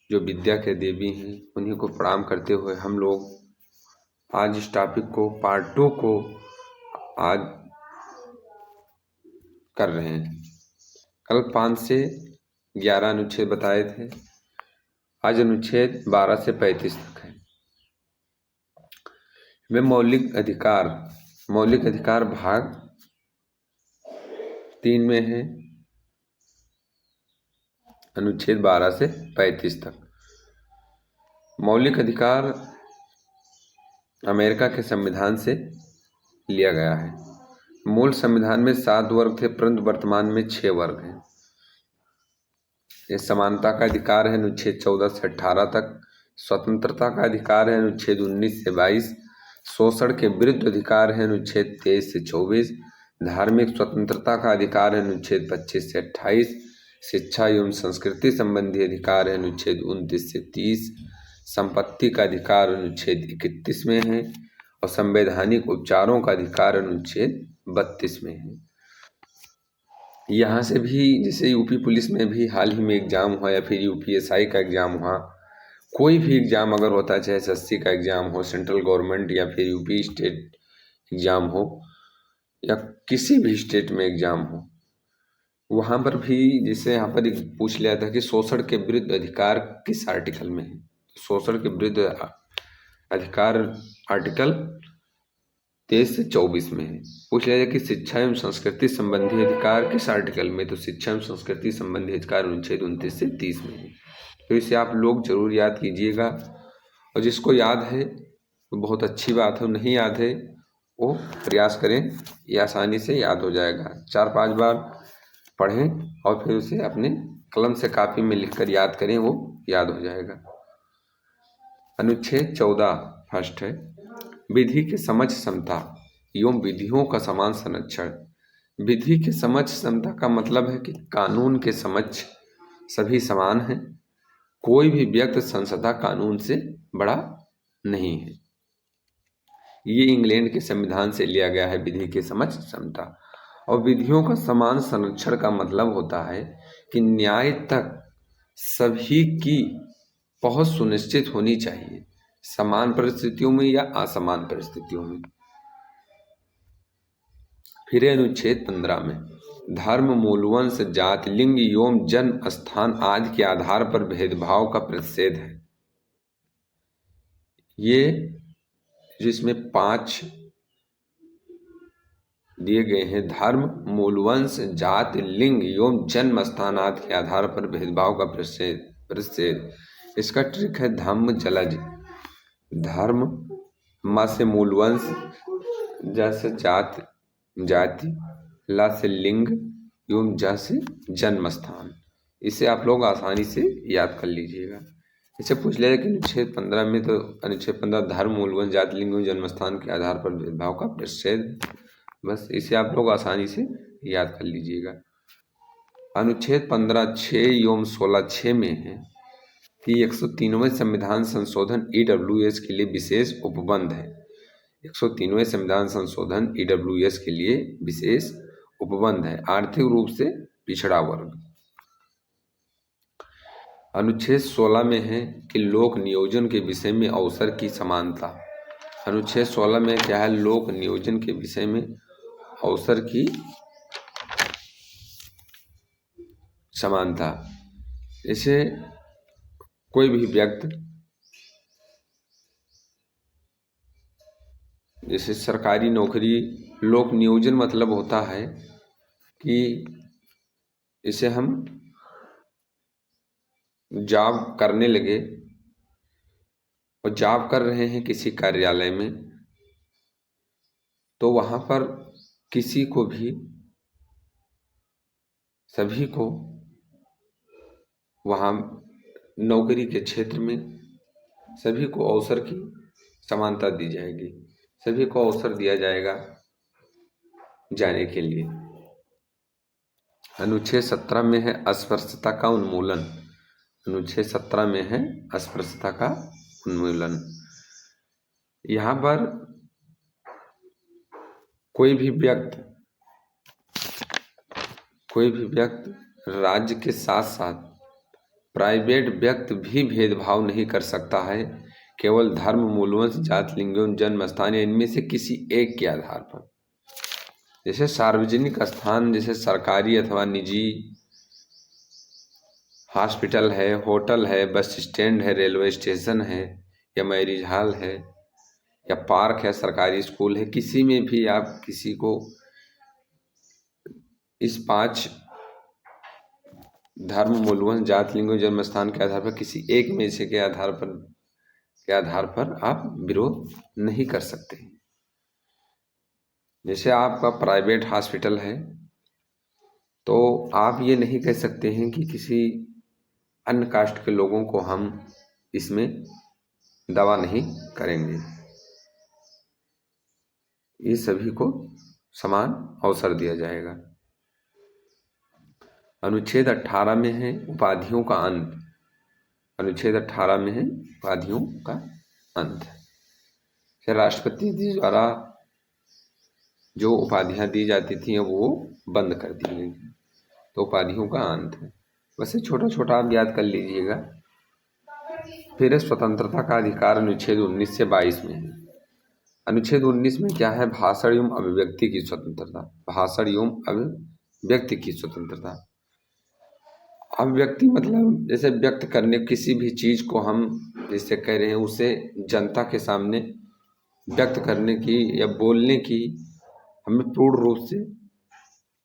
जो विद्या के देवी हैं उन्हीं को प्रणाम करते हुए हम लोग आज इस टॉपिक को पार्ट 2 को आज कर रहे हैं। कल 5 से 11 अनुच्छेद बताए थे, आज अनुच्छेद 12 से 35 तक है। वे मौलिक अधिकार भाग 3 में है, अनुच्छेद 12 से 35 तक। मौलिक अधिकार अमेरिका के संविधान से लिया गया है। मूल संविधान में 7 वर्ग थे, परंतु वर्तमान में 6 वर्ग हैं। ये समानता का अधिकार है अनुच्छेद 14 से 18 तक, स्वतंत्रता का अधिकार है अनुच्छेद 19 से 22, शोषण के विरुद्ध अधिकार है अनुच्छेद 23 से 24, धार्मिक स्वतंत्रता का अधिकार है अनुच्छेद 25 से 28, शिक्षा एवं संस्कृति संबंधी अधिकार है अनुच्छेद 29 से 30, संपत्ति का अधिकार अनुच्छेद 31 में है और संवैधानिक उपचारों का अधिकार अनुच्छेद 32 में है। यहाँ से भी जैसे यूपी पुलिस में भी हाल ही में एग्जाम हुआ या फिर यूपीएसआई का एग्जाम हुआ, कोई भी एग्जाम अगर होता है, चाहे एसएससी का एग्जाम हो, सेंट्रल गवर्नमेंट या फिर यूपी स्टेट एग्जाम हो या किसी भी स्टेट में एग्जाम हो, वहाँ पर भी जैसे यहाँ पर एक पूछ लिया था कि शोषण के विरुद्ध अधिकार किस आर्टिकल में है। शोषण के विरुद्ध अधिकार आर्टिकल 23 से 24 में है। पूछ लिया जाए कि शिक्षा एवं संस्कृति संबंधी अधिकार किस आर्टिकल में, तो शिक्षा एवं संस्कृति संबंधी अधिकार अनुच्छेद 29 से 30 में है। तो इसे आप लोग जरूर याद कीजिएगा, और जिसको याद है तो बहुत अच्छी बात है, नहीं याद है वो प्रयास करें, ये आसानी से याद हो जाएगा। 4-5 बार पढ़ें और फिर उसे अपने कलम से कापी में लिखकर याद करें, वो याद हो जाएगा। अनुच्छेद 14 फर्स्ट है, विधि के समझ क्षमता एवं विधियों का समान संरक्षण। विधि के समझ क्षमता का मतलब है कि कानून के समझ सभी समान हैं, कोई भी व्यक्ति संसदा कानून से बड़ा नहीं है। ये इंग्लैंड के संविधान से लिया गया है विधि के समझ क्षमता। और विधियों का समान संरक्षण का मतलब होता है कि न्याय तक सभी की पहुंच सुनिश्चित होनी चाहिए, समान परिस्थितियों में या असमान परिस्थितियों में। फिर अनुच्छेद 15 में धर्म, मूल वंश, जाति, लिंग एवं जन्म स्थान आदि के आधार पर भेदभाव का प्रतिषेध है। ये जिसमें 5 दिए गए हैं, धर्म, मूल वंश, जाति, लिंग एवं जन्म स्थान आदि के आधार पर भेदभाव का प्रतिषेध। इसका ट्रिक है धम्म जलज। धर्म म से मूल वंश, ज से जाति, ला से लिंग एवं ज से जन्म स्थान। इसे आप लोग आसानी से याद कर लीजिएगा। इसे पूछ लिया कि अनुच्छेद 15 में, तो अनुच्छेद 15 धर्म, मूल वंश, जाति, लिंग एवं जन्म स्थान के आधार पर भेदभाव का प्रतिषेध। बस इसे आप लोग आसानी से याद कर लीजिएगा। अनुच्छेद 15(6) एवं 16(6) में है कि 103वें संविधान संशोधन ईडब्ल्यूएस के लिए विशेष उपबंध है। 103वें संविधान संशोधन ईडब्ल्यूएस के लिए विशेष उपबंध है, आर्थिक रूप से पिछड़ा वर्ग। अनुच्छेद 16 में है कि लोक नियोजन के विषय में अवसर की समानता। अनुच्छेद 16 में क्या है, लोक नियोजन के विषय में अवसर की समानता। जैसे कोई भी व्यक्ति, जैसे सरकारी नौकरी, लोक नियोजन मतलब होता है कि इसे हम जॉब करने लगे और जॉब कर रहे हैं किसी कार्यालय में, तो वहाँ पर किसी को भी, सभी को वहाँ नौकरी के क्षेत्र में सभी को अवसर की समानता दी जाएगी, सभी को अवसर दिया जाएगा जाने के लिए। अनुच्छेद 17 में है अस्पृश्यता का उन्मूलन। अनुच्छेद 17 में है अस्पृश्यता का उन्मूलन। यहाँ पर कोई भी व्यक्ति राज्य के साथ साथ प्राइवेट व्यक्ति भी भेदभाव नहीं कर सकता है, केवल धर्म, मूलवंश, जाति, लिंग एवं जन्म स्थान या इनमें से किसी एक के आधार पर। जैसे सार्वजनिक स्थान, जैसे सरकारी अथवा निजी हॉस्पिटल है, होटल है, बस स्टैंड है, रेलवे स्टेशन है, या मैरिज हॉल है, या पार्क है, सरकारी स्कूल है, किसी में भी आप किसी को इस 5 धर्म, मूलवंश, जाति, लिंग, जन्म स्थान के आधार पर किसी एक में से के आधार पर आप विरोध नहीं कर सकते। जैसे आपका प्राइवेट हॉस्पिटल है तो आप ये नहीं कह सकते हैं कि किसी अन्य कास्ट के लोगों को हम इसमें दवा नहीं करेंगे। ये सभी को समान अवसर दिया जाएगा। अनुच्छेद 18 में है उपाधियों का अंत। अनुच्छेद 18 में है उपाधियों का अंत। राष्ट्रपति जी द्वारा जो उपाधियां दी जाती थी अब वो बंद कर दी गई, तो उपाधियों का अंत है। वैसे छोटा छोटा आप याद कर लीजिएगा। फिर स्वतंत्रता का अधिकार अनुच्छेद 19 से 22 में है। अनुच्छेद 19 में क्या है? भाषण एवं अभिव्यक्ति की स्वतंत्रता। भाषण एवं अभिव्यक्ति की स्वतंत्रता। अभिव्यक्ति मतलब जैसे व्यक्त करने किसी भी चीज को हम जैसे कह रहे हैं उसे जनता के सामने व्यक्त करने की या बोलने की हमें पूर्ण रूप से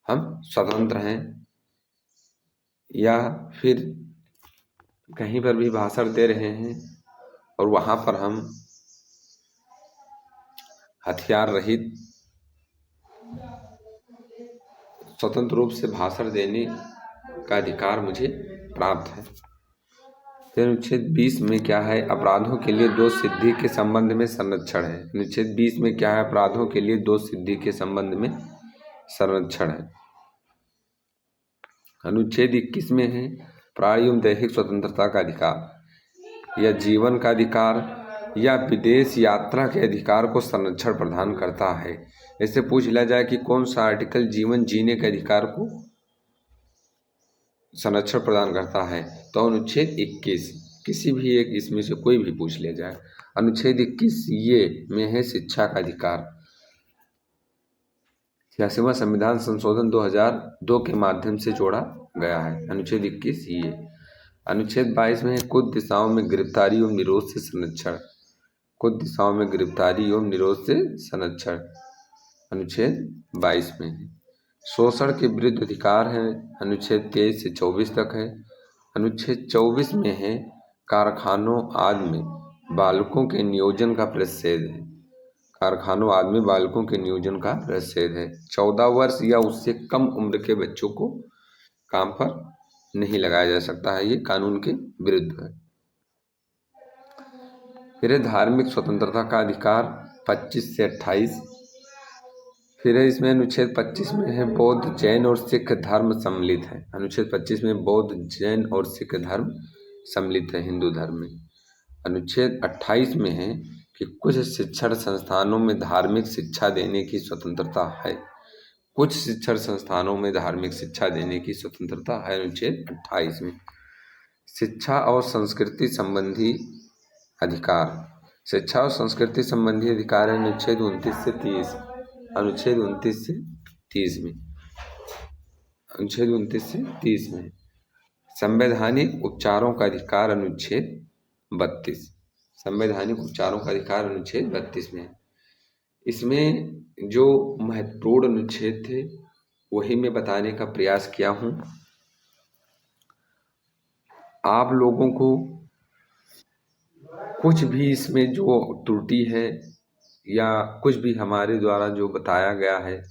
हम स्वतंत्र हैं। या फिर कहीं पर भी भाषण दे रहे हैं और वहाँ पर हम हथियार रहित स्वतंत्र रूप से भाषण देने का अधिकार मुझे प्राप्त है। फिर अनुच्छेद 20 में क्या है? अपराधों के लिए दोष सिद्धि के संबंध में संरक्षण है। अनुच्छेद 20 में क्या है? अपराधों के लिए दोष सिद्धि के संबंध में संरक्षण है। अनुच्छेद 21 में है प्राण एवं दैहिक स्वतंत्रता का अधिकार या जीवन का अधिकार या विदेश यात्रा के अधिकार को संरक्षण प्रदान करता है। इससे पूछ लिया जाए कि कौन सा आर्टिकल जीवन जीने के अधिकार को संरक्षण प्रदान करता है, तो अनुच्छेद 21 किसी भी एक इसमें से कोई भी पूछ लिया जाए। अनुच्छेद 21 ये में है शिक्षा का अधिकार। 86वां संविधान संशोधन 2002 के माध्यम से जोड़ा गया है। अनुच्छेद 21 ये। अनुच्छेद 22 में है कुछ दिशाओं में गिरफ्तारी एवं निरोध से संरक्षण। कुछ दिशाओं में गिरफ्तारी एवं निरोध से संरक्षण अनुच्छेद 22 में है। शोषण के विरुद्ध अधिकार है, अनुच्छेद 23 से 24 तक है। अनुच्छेद 24 में है कारखानों आदि में बालकों के नियोजन का प्रतिषेध है। कारखानों आदि में बालकों के नियोजन का प्रतिषेध है। 14 वर्ष या उससे कम उम्र के बच्चों को काम पर नहीं लगाया जा सकता है, ये कानून के विरुद्ध है। फिर धार्मिक स्वतंत्रता का अधिकार 25 से 28। फिर इसमें अनुच्छेद 25 में है बौद्ध, जैन और सिख धर्म सम्मिलित है। अनुच्छेद 25 में बौद्ध, जैन और सिख धर्म सम्मिलित है हिंदू धर्म में। अनुच्छेद 28 में है कि कुछ शिक्षण संस्थानों में धार्मिक शिक्षा देने की स्वतंत्रता है। कुछ शिक्षण संस्थानों में धार्मिक शिक्षा देने की स्वतंत्रता है अनुच्छेद 28 में। शिक्षा और संस्कृति संबंधी अधिकार। शिक्षा और संस्कृति संबंधी अधिकार है अनुच्छेद 29 से 30। अनुच्छेद 29 से 30 में। अनुच्छेद 29 से 30 में संवैधानिक उपचारों का अधिकार अनुच्छेद 32। संवैधानिक उपचारों का अधिकार अनुच्छेद 32 में है। इसमें जो महत्वपूर्ण अनुच्छेद थे वही मैं बताने का प्रयास किया हूँ। आप लोगों को कुछ भी इसमें जो त्रुटि है या कुछ भी हमारे द्वारा जो बताया गया है,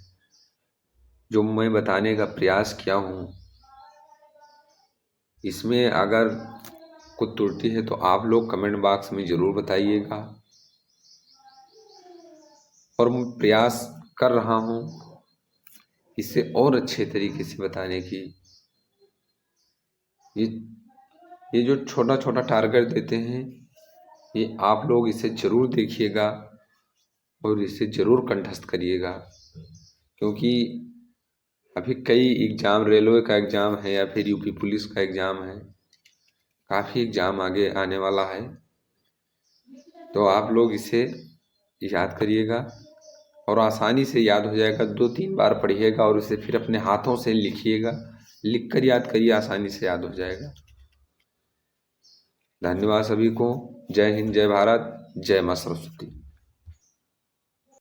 जो मैं बताने का प्रयास किया हूँ, इसमें अगर कुछ त्रुटि है तो आप लोग कमेंट बॉक्स में ज़रूर बताइएगा। और मैं प्रयास कर रहा हूँ इसे और अच्छे तरीके से बताने की। ये जो छोटा छोटा टारगेट देते हैं ये आप लोग इसे ज़रूर देखिएगा और इसे ज़रूर कंठस्थ करिएगा, क्योंकि अभी कई एग्ज़ाम, रेलवे का एग्ज़ाम है या फिर यूपी पुलिस का एग्ज़ाम है, काफ़ी एग्ज़ाम आगे आने वाला है। तो आप लोग इसे याद करिएगा और आसानी से याद हो जाएगा। 2-3 बार पढ़िएगा और उसे फिर अपने हाथों से लिखिएगा, लिख कर याद करिए, आसानी से याद हो जाएगा। धन्यवाद सभी को। जय हिंद, जय भारत, जय माँ सरस्वती।